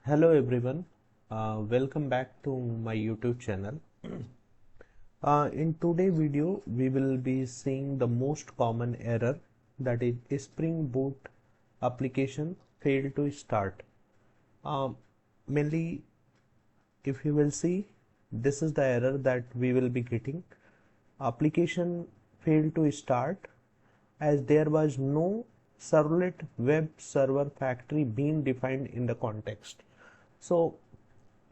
Hello everyone, welcome back to my YouTube channel. In today's video we will be seeing the most common error, that is Spring Boot application failed to start. Mainly if you will see, this is the error that we will be getting. Application failed to start as there was no ServletWebServerFactory being defined in the context. So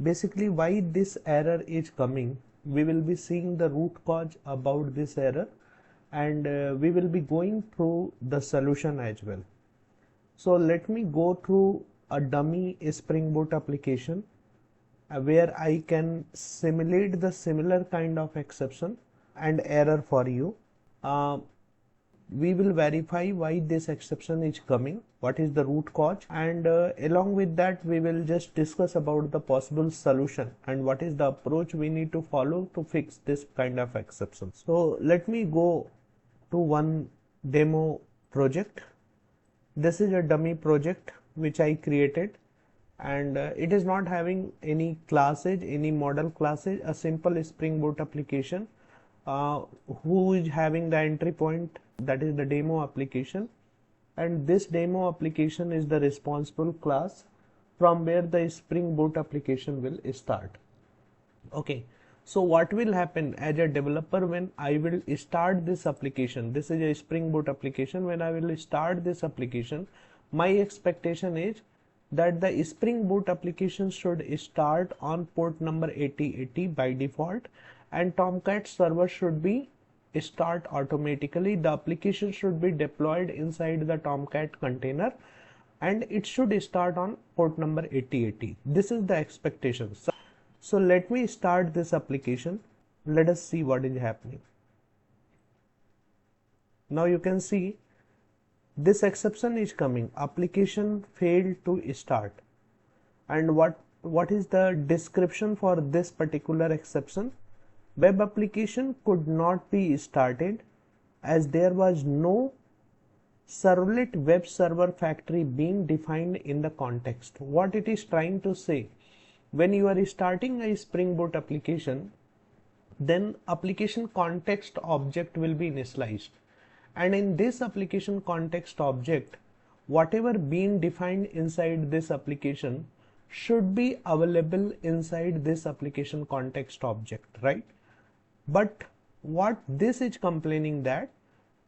basically why this error is coming, we will be seeing the root cause about this error, and we will be going through the solution as well. So let me go through a dummy Spring Boot application where I can simulate the similar kind of exception and error for you. We will verify why this exception is coming, what is the root cause, and along with that we will just discuss about the possible solution and what is the approach we need to follow to fix this kind of exception. So let me go to one demo project. This is a dummy project which I created, and it is not having any classes, any model classes, a simple Spring Boot application who is having the entry point, that is the demo application, and this demo application is the responsible class from where the Spring Boot application will start. Okay, so what will happen as a developer when I will start this application? This is a Spring Boot application. When I will start this application, my expectation is that the Spring Boot application should start on port number 8080 by default, and Tomcat server should be start automatically. The application should be deployed inside the Tomcat container and it should start on port number 8080. This is the expectation. So let me start this application. Let us see what is happening. Now you can see this exception is coming, application failed to start. And what is the description for this particular exception? Web application could not be started as there was no ServletWebServerFactory being defined in the context. What it is trying to say, when you are starting a Spring Boot application, then application context object will be initialized, and in this application context object, whatever being defined inside this application should be available inside this application context object, right? But what this is complaining that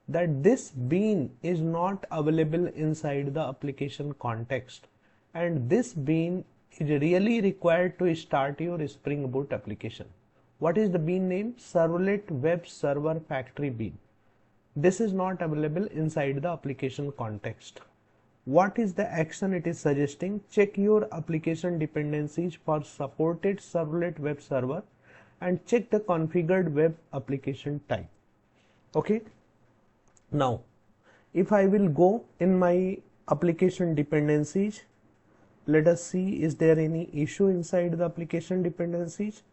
this bean is not available inside the application context, and this bean is really required to start your Spring Boot application. What is the bean name? ServletWebServerFactory bean. This is not available inside the application context. What is the action it is suggesting? Check your application dependencies for supported Servlet web server and check the configured web application type. Okay, now if I will go in my application dependencies, let us see, is there any issue inside the application dependencies?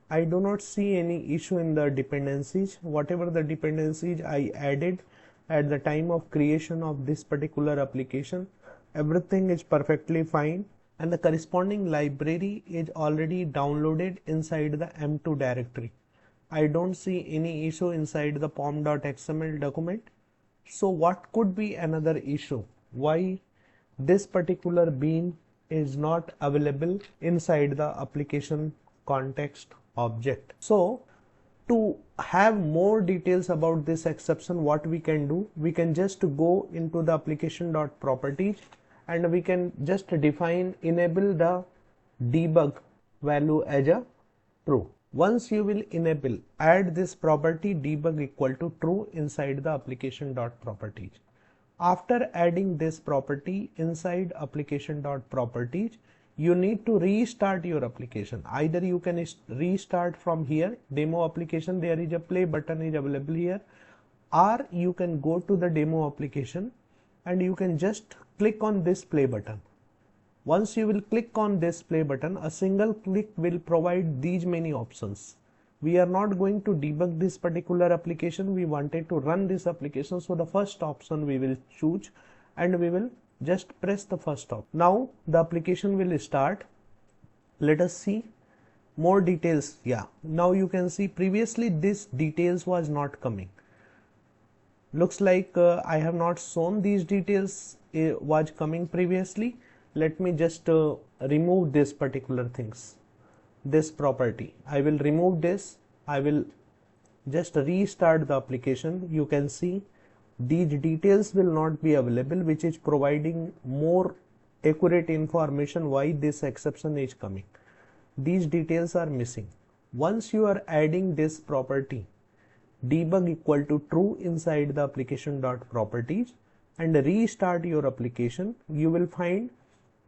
I do not see any issue in the dependencies. Whatever the dependencies I added at the time of creation of this particular application, everything is perfectly fine, and the corresponding library is already downloaded inside the M2 directory. I don't see any issue inside the pom.xml document. So what could be another issue? Why this particular bean is not available inside the application context object? So to have more details about this exception, what we can do, we can just go into the application.properties and we can just define enable the debug value as a true. Once you will enable, add this property debug equal to true inside the application.properties. After adding this property inside application.properties, you need to restart your application. Either you can restart from here, demo application, there is a play button is available here, or you can go to the demo application and you can just click on this play button. Once you will click on this play button, a single click will provide these many options. We are not going to debug this particular application, we wanted to run this application, so the first option we will choose and we will just press the first option. Now the application will start. Let us see more details. Yeah, now you can see previously this details was not coming. Looks like I have not shown these details was coming previously. Let me just remove this particular things, this property. I will remove this. I will just restart the application. You can see these details will not be available, which is providing more accurate information why this exception is coming. These details are missing. Once you are adding this property debug equal to true inside the application.properties and restart your application, you will find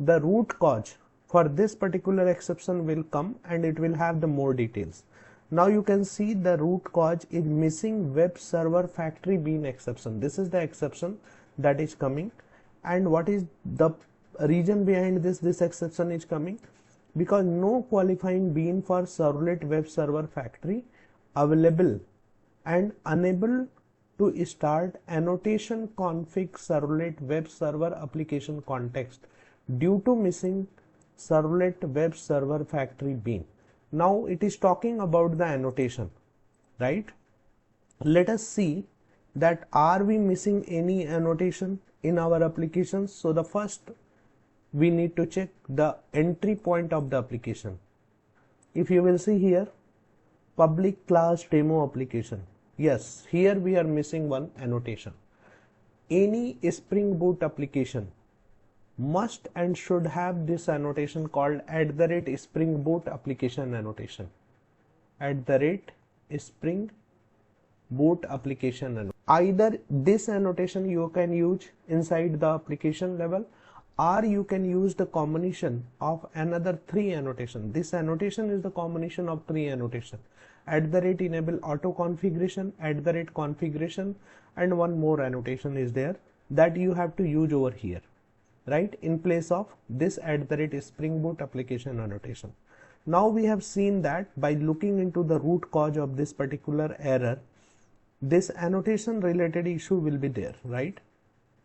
the root cause for this particular exception will come and it will have the more details. Now you can see the root cause is missing web server factory bean exception. This is the exception that is coming. And what is the reason behind this exception is coming? Because no qualifying bean for servlet web server factory available and unable to start annotation config servlet web server application context due to missing servlet web server factory bean. Now it is talking about the annotation, right? Let us see that are we missing any annotation in our application. So the first we need to check the entry point of the application. If you will see here, public class demo application. Yes, here we are missing one annotation. Any Spring Boot application must and should have this annotation called @Spring Boot application annotation. @Spring Boot application annotation. Either this annotation you can use inside the application level, or you can use the combination of another three annotation. This annotation is the combination of three annotation. @enable auto configuration, @configuration, and one more annotation is there that you have to use over here, right, in place of this @Spring Boot application annotation. Now we have seen that by looking into the root cause of this particular error, this annotation related issue will be there, right?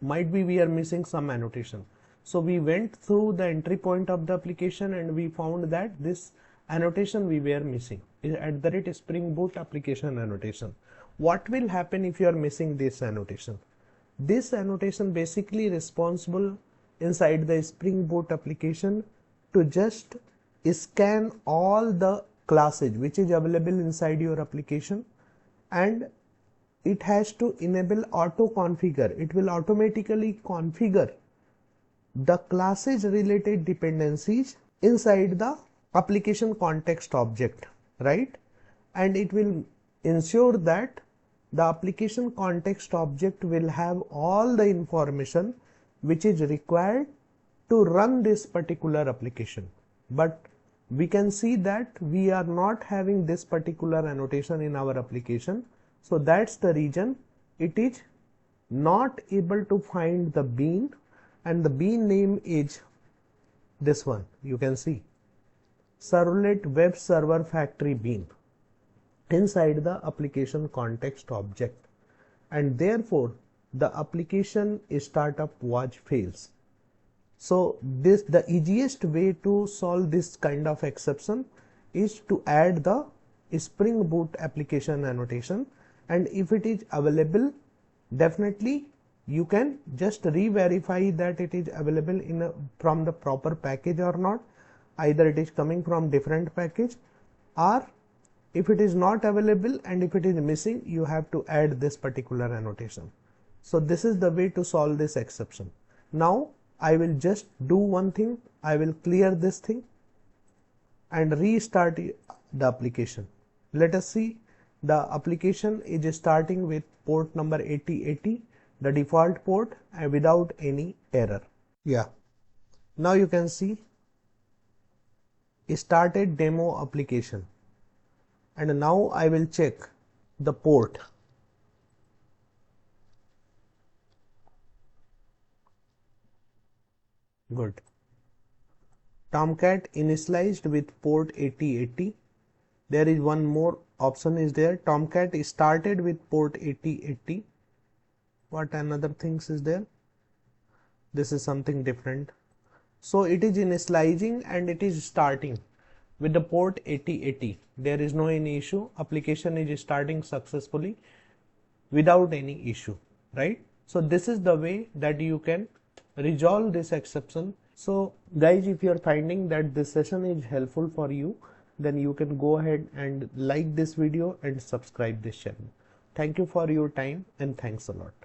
Might be we are missing some annotation. So we went through the entry point of the application and we found that this annotation we were missing is @Spring Boot application annotation. What will happen if you are missing this annotation? This annotation basically responsible inside the Spring Boot application to just scan all the classes which is available inside your application, and it has to enable auto configure. It will automatically configure the classes related dependencies inside the application context object, right? And it will ensure that the application context object will have all the information which is required to run this particular application. But we can see that we are not having this particular annotation in our application. So that's the reason it is not able to find the bean, and the bean name is this one. You can see ServletWebServerFactory bean inside the application context object, and therefore the application startup was fails. So the easiest way to solve this kind of exception is to add the Spring Boot application annotation, and if it is available, definitely you can just re-verify that it is available from the proper package or not. Either it is coming from different package, or if it is not available and if it is missing, you have to add this particular annotation. So this is the way to solve this exception. Now I will just do one thing. I will clear this thing and restart the application. Let us see. The application is starting with port number 8080, the default port, and without any error. Yeah. Now you can see started demo application, and now I will check the port. Good. Tomcat initialized with port 8080. There is one more option is there. Tomcat started with port 8080. What another things is there? this is something different. So it is initializing and it is starting with the port 8080. There is no any issue. Application is starting successfully without any issue, right? So this is the way that you can resolve this exception. So guys, if you are finding that this session is helpful for you, then you can go ahead and like this video and subscribe this channel. Thank you for your time and thanks a lot.